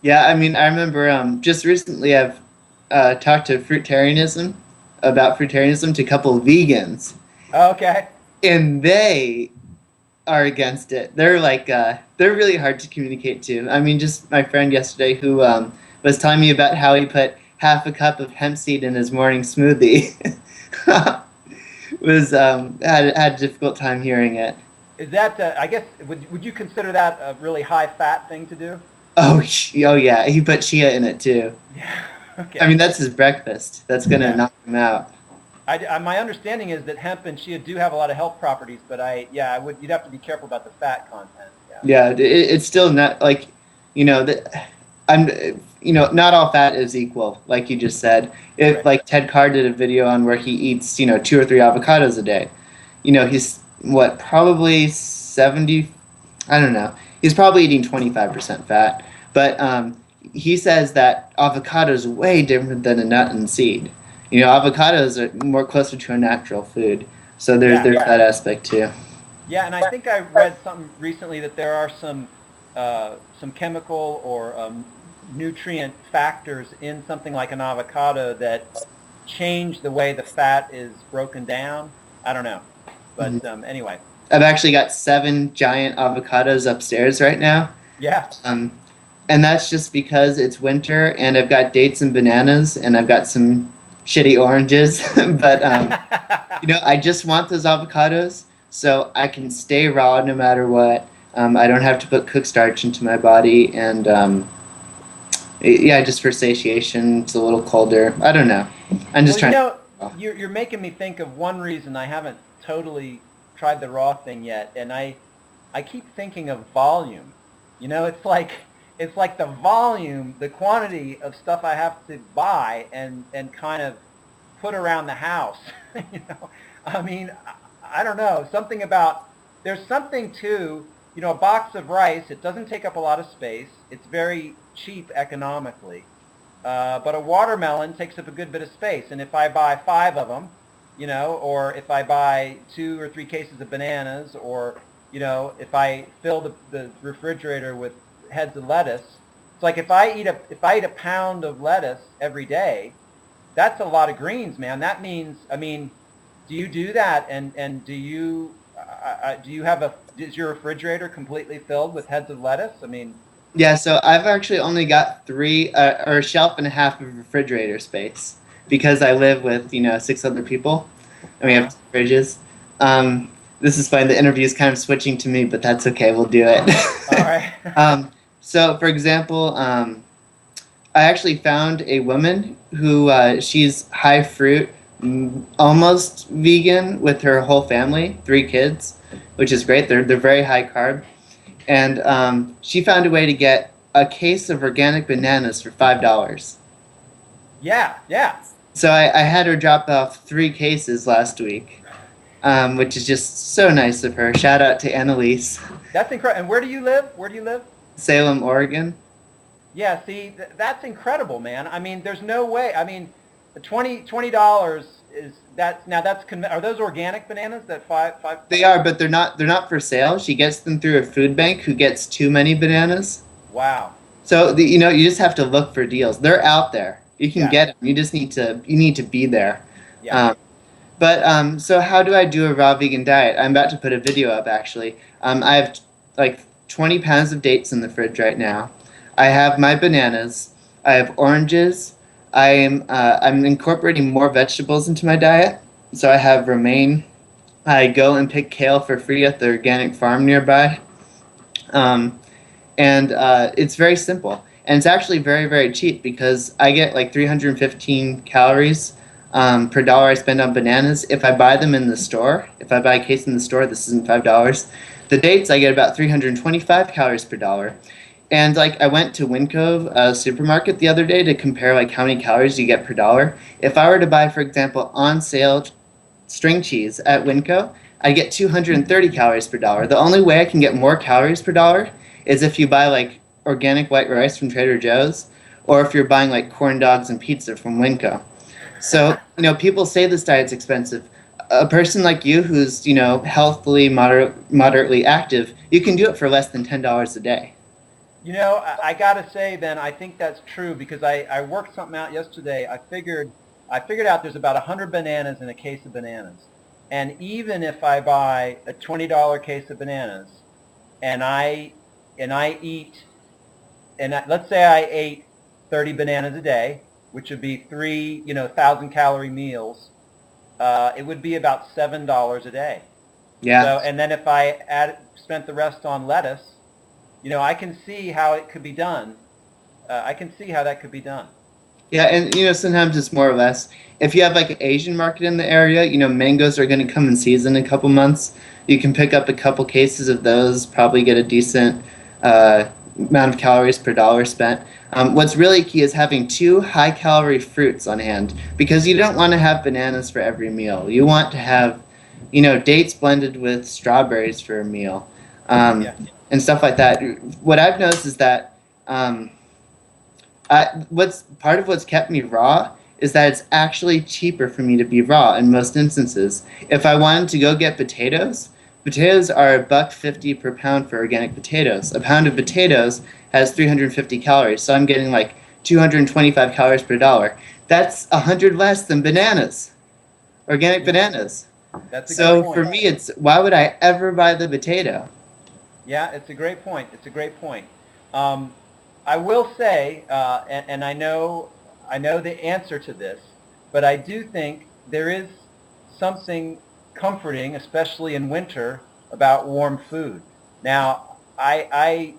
Yeah, I mean, I remember just recently I've talked to about fruitarianism to a couple of vegans, Okay. and they are against it. They're like, they're really hard to communicate to. I mean, just my friend yesterday who was telling me about how he put half a cup of hemp seed in his morning smoothie was had a difficult time hearing it. Is that, I guess, would you consider that a really high fat thing to do? Oh yeah, he put chia in it too. Yeah. Okay. I mean, that's his breakfast. That's gonna knock him out. My understanding is that hemp and chia do have a lot of health properties, but you'd have to be careful about the fat content. Yeah, it's still not like, I'm, not all fat is equal, like you just said. If Right. like Ted Carr did a video on where he eats, 2 or 3 avocados a day. He's probably 70. I don't know. He's probably eating 25% fat, but he says that avocado is way different than a nut and seed. Avocados are more closer to a natural food, so there's that aspect too. Yeah, and I think I read something recently that there are some chemical or nutrient factors in something like an avocado that change the way the fat is broken down. I don't know, but anyway. I've actually got 7 giant avocados upstairs right now. Yeah. And that's just because it's winter, and I've got dates and bananas, and I've got some shitty oranges. But I just want those avocados so I can stay raw no matter what. I don't have to put cook starch into my body, and just for satiation. It's a little colder. I don't know. I'm just trying. You're making me think of one reason I haven't totally tried the raw thing yet, and I keep thinking of volume. It's like the volume, the quantity of stuff I have to buy and kind of put around the house. I mean, I don't know. Something about, there's something to, a box of rice, it doesn't take up a lot of space. It's very cheap economically. But a watermelon takes up a good bit of space. And if I buy 5 of them, or if I buy 2 or 3 cases of bananas, or, if I fill the refrigerator with heads of lettuce, it's like if I eat a pound of lettuce every day, that's a lot of greens, man. That means, I mean, do you do that? And is your refrigerator completely filled with heads of lettuce? I mean, Yeah, so I've actually only got three or a shelf and a half of refrigerator space because I live with 6 other people, and we have uh-huh. 2 fridges. This is fine. The interview is kind of switching to me, but that's okay. We'll do All it. right. So, for example, I actually found a woman who she's high fruit, almost vegan with her whole family, 3 kids, which is great. They're very high carb, and she found a way to get a case of organic bananas for $5. Yeah, yeah. So I had her drop off 3 cases last week, which is just so nice of her. Shout out to Annalise, That's incredible. And where do you live? Where do you live? Salem, Oregon. Yeah, see, that's incredible, man. I mean, there's no way. I mean, the $20 is that's now that's are those organic bananas that five? They are, but they're not for sale. She gets them through a food bank who gets too many bananas. Wow. So you just have to look for deals. They're out there. You can Yeah, get them. You need to be there. yeah. Um, but so how do I do a raw vegan diet? I'm about to put a video up actually. I have like 20 pounds of dates in the fridge right now. I have my bananas. I have oranges. I'm incorporating more vegetables into my diet. So I have romaine. I go and pick kale for free at the organic farm nearby. Um, and it's very simple. And it's actually very, very cheap because I get like 315 calories per dollar I spend on bananas. If I buy them in the store, if I buy a case in the store, this isn't $5. The dates, I get about 325 calories per dollar. And like I went to Wincove supermarket the other day to compare like how many calories you get per dollar. If I were to buy, for example, on sale string cheese at Winco, I get 230 calories per dollar. The only way I can get more calories per dollar is if you buy like organic white rice from Trader Joe's, or if you're buying like corn dogs and pizza from Winco. So, people say this diet's expensive. A person like you who's, healthily, moderately active, you can do it for less than $10 a day. I gotta say, then I think that's true because I worked something out yesterday. I figured out there's about 100 bananas in a case of bananas, and even if I buy a $20 case of bananas, and I eat, let's say I ate 30 bananas a day, which would be 3,000 calorie meals. It would be about $7 a day. Yeah. So, and then if I spent the rest on lettuce, I can see how it could be done. I can see how that could be done. Yeah, and sometimes it's more or less. If you have like an Asian market in the area, mangoes are going to come in season in a couple months. You can pick up a couple cases of those, probably get a decent uh, amount of calories per dollar spent. What's really key is having 2 high-calorie fruits on hand because you don't want to have bananas for every meal. You want to have, dates blended with strawberries for a meal, Yeah. and stuff like that. What I've noticed is that. What's part of what's kept me raw is that it's actually cheaper for me to be raw in most instances. If I wanted to go get potatoes, potatoes are $1.50 per pound for organic potatoes. A pound of potatoes has 350 calories, so I'm getting like 225 calories per dollar. That's 100 less than bananas, organic Yeah. bananas. That's a good So for point. me, it's why would I ever buy the potato? Yeah, it's a great point. It's a great point. Um, I will say, and I know the answer to this, but I do think there is something comforting, especially in winter, about warm food. Now, I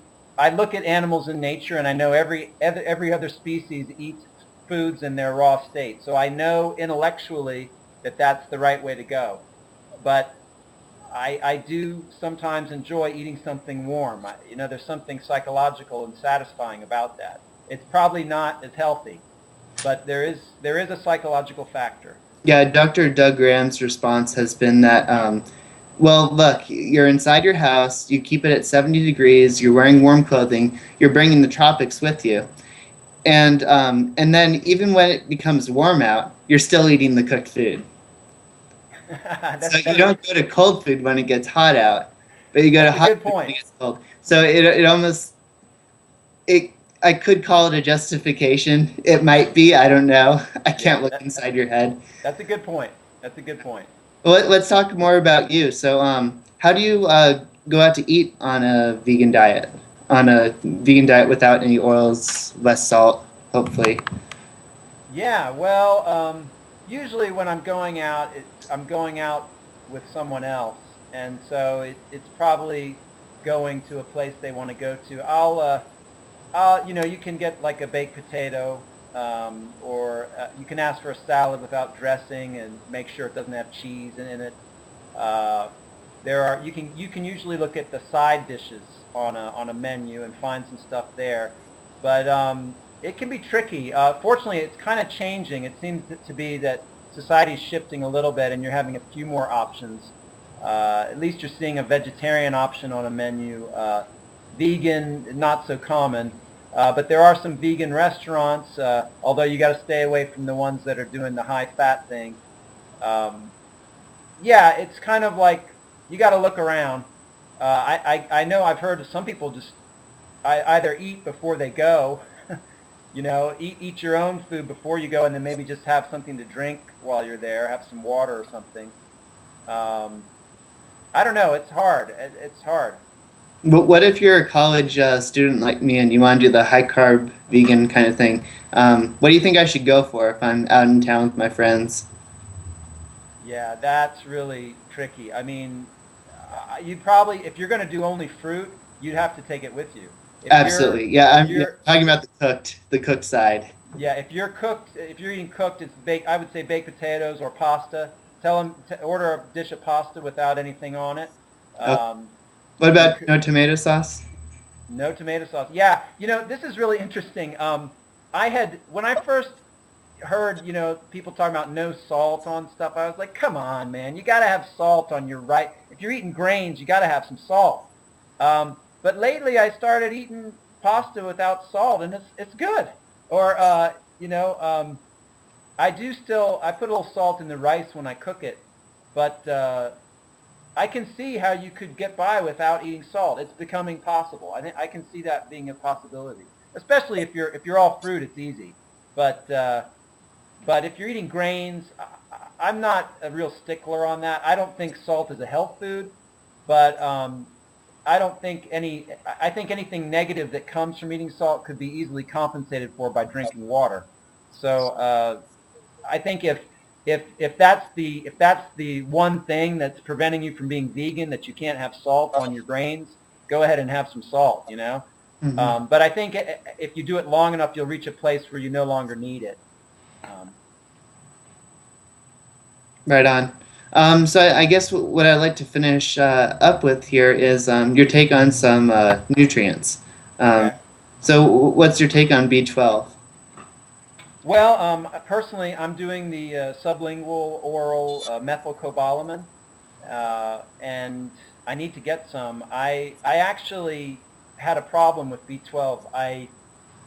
look at animals in nature, and I know every other species eats foods in their raw state. So I know intellectually that that's the right way to go. But I do sometimes enjoy eating something warm. There's something psychological and satisfying about that. It's probably not as healthy, but there is a psychological factor. Yeah, Dr. Doug Graham's response has been that, well, look, you're inside your house, you keep it at 70 degrees, you're wearing warm clothing, you're bringing the tropics with you. And then even when it becomes warm out, you're still eating the cooked food. So That's you true. don't go to cold food when it gets hot out, but you go to That's a hot good food when point. it gets cold. So it almost it I could call it a justification. It might be. I don't know. I Yeah, can't look inside your head. that's a good point. That's a good point. Well, let's talk more about you. So, how do you go out to eat on a vegan diet? On a vegan diet without any oils, less salt, hopefully. Yeah, well, usually when I'm going out, I'm going out with someone else, and so it's probably going to a place they want to go to. You can get like a baked potato, or you can ask for a salad without dressing and make sure it doesn't have cheese in it. Uh, you can usually look at the side dishes on a menu and find some stuff there, but it can be tricky. Fortunately, it's kind of changing. It seems to be that society's shifting a little bit, and you're having a few more options. At least you're seeing a vegetarian option on a menu. Vegan, not so common. But there are some vegan restaurants, although you got to stay away from the ones that are doing the high fat thing. Um, yeah, it's kind of like you got to look around. I know I've heard some people just either eat before they go, eat your own food before you go, and then maybe just have something to drink while you're there, have some water or something. Um, I don't know. It's hard. It's hard. But what if you're a college student like me and you want to do the high carb vegan kind of thing? What do you think I should go for if I'm out in town with my friends? Yeah, that's really tricky. I mean, you'd probably, if you're going to do only fruit, you'd have to take it with you. If you're, Absolutely. Yeah, if I'm you're, talking about the cooked side. yeah, if you're eating cooked, it's baked. I would say baked potatoes or pasta. Tell them to order a dish of pasta without anything on it. Okay. Um, What you about could, no tomato sauce? no tomato sauce. Yeah, this is really interesting. When I first heard, people talking about no salt on stuff, I was like, come on, man, you got to have salt on your right. If you're eating grains, you got to have some salt. But lately, I started eating pasta without salt, and it's good. Or I put a little salt in the rice when I cook it, but I can see how you could get by without eating salt. It's becoming possible. I think I can see that being a possibility, especially if you're all fruit, it's easy. But but if you're eating grains, I'm not a real stickler on that. I don't think salt is a health food, but I don't think I think anything negative that comes from eating salt could be easily compensated for by drinking water. So I think if that's the one thing that's preventing you from being vegan, that you can't have salt on your grains, go ahead and have some salt. Hmm. But I think if you do it long enough, you'll reach a place where you no longer need it. Um, Right on. So I guess what I'd like to finish up with here is your take on some nutrients. Um, okay. so what's your take on B12? Well, personally, I'm doing the sublingual oral methylcobalamin, and I need to get some. I actually had a problem with B12.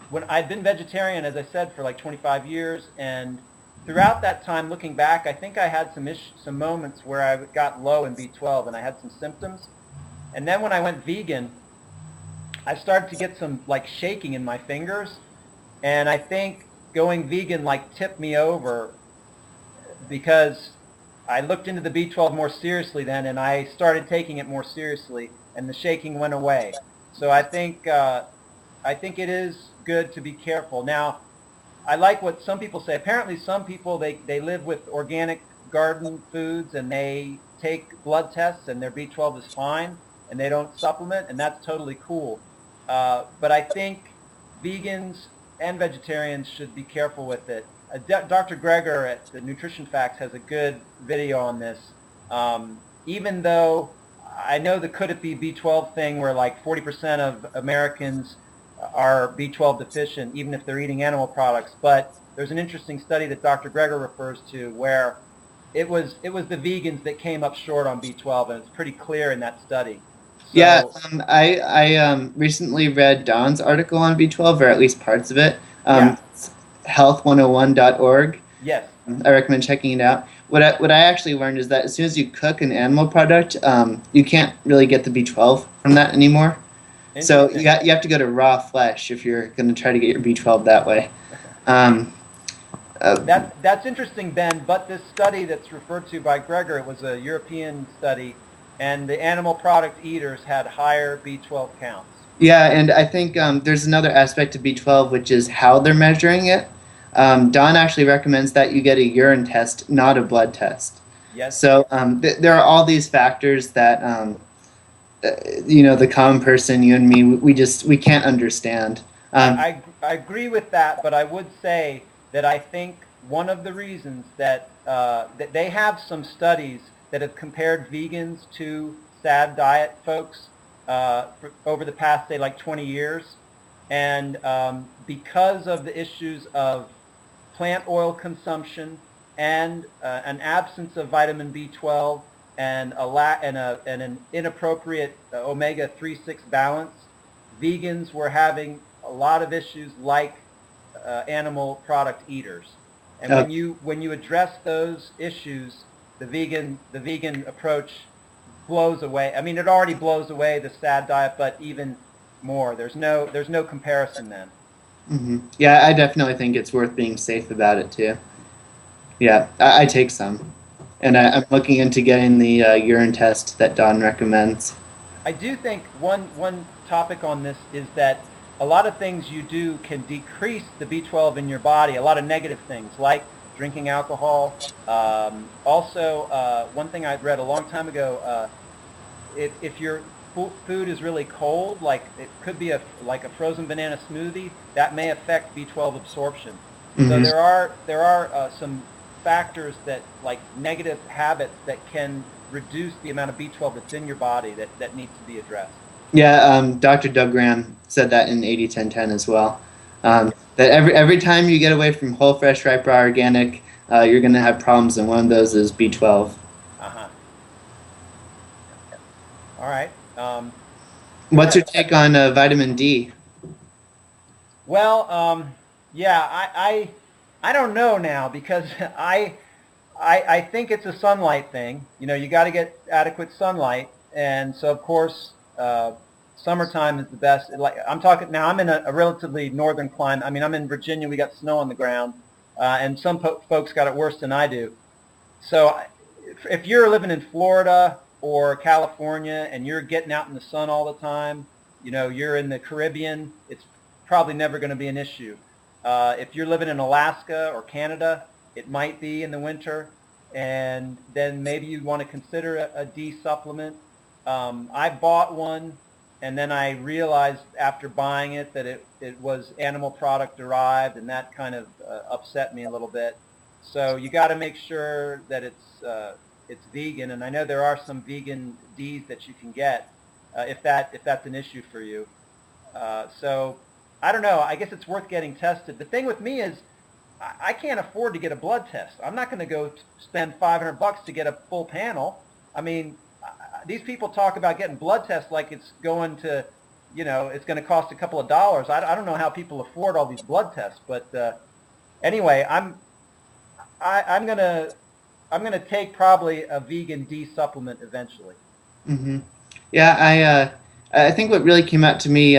When I'd been vegetarian, as I said, for like 25 years, and throughout that time, looking back, I think I had some moments where I got low in B12, and I had some symptoms. And then when I went vegan, I started to get some like shaking in my fingers, and I think going vegan like tipped me over because I looked into the B12 more seriously then, and I started taking it more seriously, and the shaking went away. So I think it is good to be careful. Now, I like what some people say. Apparently, some people they live with organic garden foods and they take blood tests and their B12 is fine and they don't supplement, and that's totally cool. But I think vegans and vegetarians should be careful with it. Dr. Greger at the Nutrition Facts has a good video on this. Even though I know the could it be B12 thing where like 40% of Americans are B12 deficient, even if they're eating animal products. But there's an interesting study that Dr. Greger refers to where it was the vegans that came up short on B12, and it's pretty clear in that study. Yeah, So I recently read Don's article on B12, or at least parts of it. yeah, It's health101.org. yes, I recommend checking it out. What I actually learned is that as soon as you cook an animal product, you can't really get the B12 from that anymore. So interesting. you have to go to raw flesh if you're going to try to get your B12 that way. Um, uh, That's interesting, Ben. But this study that's referred to by Gregor, it was a European study, and the animal product eaters had higher B12 counts. yeah, and I think there's another aspect to B12, which is how they're measuring it. Don actually recommends that you get a urine test, not a blood test. Yes, So there are all these factors that uh, the common person, you and me, we can't understand. I agree with that, but I would say that I think one of the reasons that they have some studies that have compared vegans to SAD diet folks over the past, say, like 20 years, and because of the issues of plant oil consumption and an absence of vitamin B12 and an inappropriate omega-3/6 balance, vegans were having a lot of issues like animal product eaters. And uh, when you address those issues, the vegan approach blows away. I mean, it already blows away the SAD diet, but even more. There's no comparison then. yeah, I definitely think it's worth being safe about it too. Yeah, I take some, and Yeah. I'm looking into getting the urine test that Don recommends. I do think one topic on this is that a lot of things you do can decrease the B12 in your body. A lot of negative things like drinking alcohol. Also, one thing I'd read a long time ago, if your food is really cold, like it could be like a frozen banana smoothie, that may affect B12 absorption. So hmm there are some factors that, like negative habits, that can reduce the amount of B12 that's in your body that needs to be addressed. Yeah, Dr. Doug Graham said that in 80-10-10 as well. Okay. That every time you get away from whole, fresh, ripe, raw, organic, you're going to have problems, and one of those is B12. Uh-huh. All right. What's Good. your take on vitamin D? Well, yeah, I don't know now because I think it's a sunlight thing. You got to get adequate sunlight, and so of course, summertime is the best. Like I'm talking now, I'm in a relatively northern climate. I mean, I'm in Virginia. We got snow on the ground, and some folks got it worse than I do. So if you're living in Florida or California and you're getting out in the sun all the time, you're in the Caribbean, it's probably never going to be an issue. If you're living in Alaska or Canada, it might be in the winter, and then maybe you want to consider a D supplement. I bought one, and then I realized after buying it that it was animal product derived, and that kind of upset me a little bit. So you got to make sure that it's vegan, and I know there are some vegan Ds that you can get if that's an issue for you. So I don't know. I guess it's worth getting tested. The thing with me is I can't afford to get a blood test. I'm not going to go spend $500 to get a full panel. I mean, these people talk about getting blood tests like it's going to, it's going to cost a couple of dollars. I don't know how people afford all these blood tests, but anyway, I'm gonna take probably a vegan D supplement eventually. hmm Yeah, I think what really came out to me,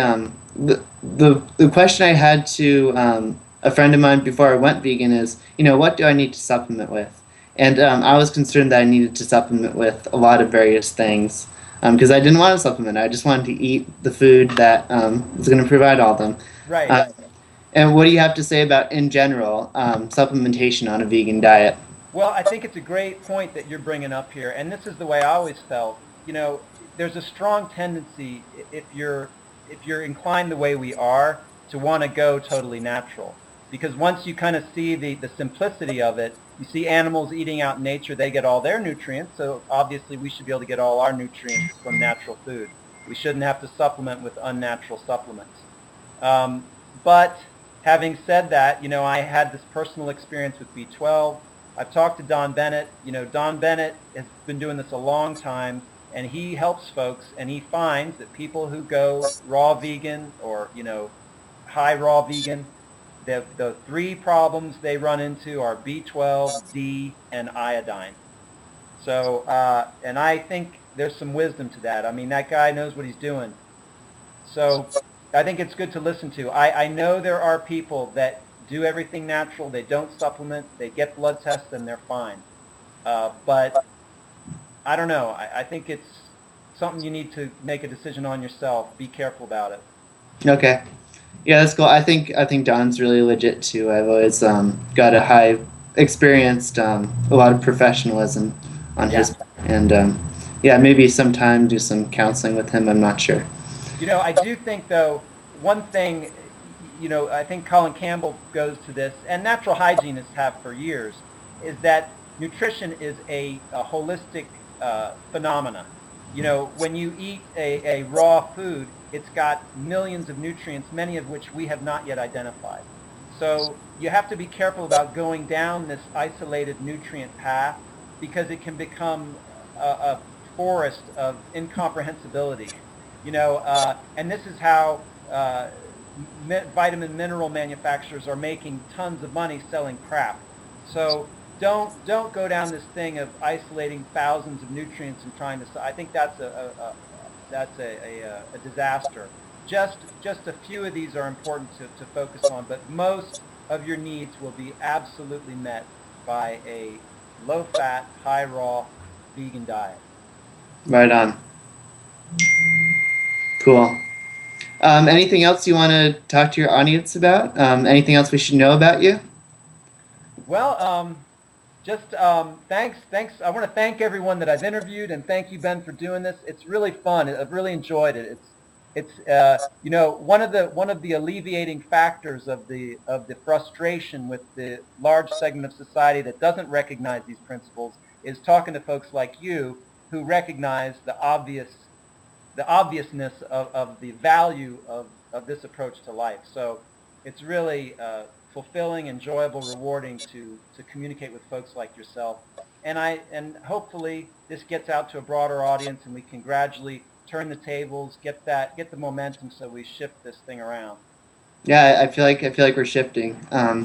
the question I had to a friend of mine before I went vegan is, what do I need to supplement with? And I was concerned that I needed to supplement with a lot of various things because I didn't want to supplement. I just wanted to eat the food that was going to provide all of them. Right. Uh, and what do you have to say about, in general, supplementation on a vegan diet? Well, I think it's a great point that you're bringing up here, and this is the way I always felt. There's a strong tendency if you're inclined the way we are to want to go totally natural, because once you kind of see the simplicity of it, you see animals eating out in nature, they get all their nutrients, so obviously we should be able to get all our nutrients from natural food. We shouldn't have to supplement with unnatural supplements. But having said that, I had this personal experience with B12. I've talked to Don Bennett. Don Bennett has been doing this a long time, and he helps folks, and he finds that people who go raw vegan or, high raw vegan, the three problems they run into are B12, D, and iodine. So, and I think there's some wisdom to that. I mean, that guy knows what he's doing. So I think it's good to listen to. I know there are people that do everything natural. They don't supplement. They get blood tests and they're fine. But I don't know. I think it's something you need to make a decision on yourself. Be careful about it. Okay. Yeah, that's cool. I think Don's really legit too. I've always got a high experienced a lot of professionalism on Yeah. his part. And yeah, maybe sometime do some counseling with him. I'm not sure. I do think, though, one thing, I think Colin Campbell goes to this, and natural hygienists have for years, is that nutrition is a holistic phenomena. When you eat a raw food, it's got millions of nutrients, many of which we have not yet identified. So you have to be careful about going down this isolated nutrient path because it can become a forest of incomprehensibility. And this is how vitamin mineral manufacturers are making tons of money selling crap. So don't go down this thing of isolating thousands of nutrients and trying to. I think that's a disaster. Just a few of these are important to focus on, but most of your needs will be absolutely met by a low-fat, high-raw vegan diet. Right on. Cool. Anything else you want to talk to your audience about? Anything else we should know about you? Well, just thanks. I want to thank everyone that I've interviewed, and thank you, Ben, for doing this. It's really fun. I've really enjoyed it. It's one of the alleviating factors of the frustration with the large segment of society that doesn't recognize these principles is talking to folks like you who recognize the obviousness of the value of this approach to life. So it's really fulfilling, enjoyable, rewarding to communicate with folks like yourself. And hopefully this gets out to a broader audience and we can gradually turn the tables, get the momentum so we shift this thing around. Yeah, I feel like we're shifting. Yeah.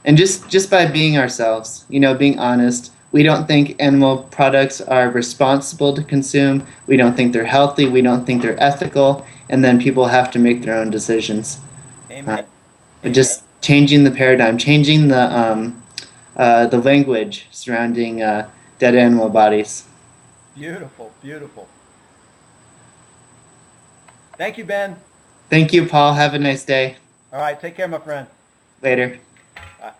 And just by being ourselves, being honest. We don't think animal products are responsible to consume. We don't think they're healthy. We don't think they're ethical. And then people have to make their own decisions. Uh, Amen. but Amen. just changing the paradigm, changing the language surrounding dead animal bodies. Beautiful, beautiful. Thank you, Ben. Thank you, Paul. Have a nice day. All right, take care, my friend. Later. Bye.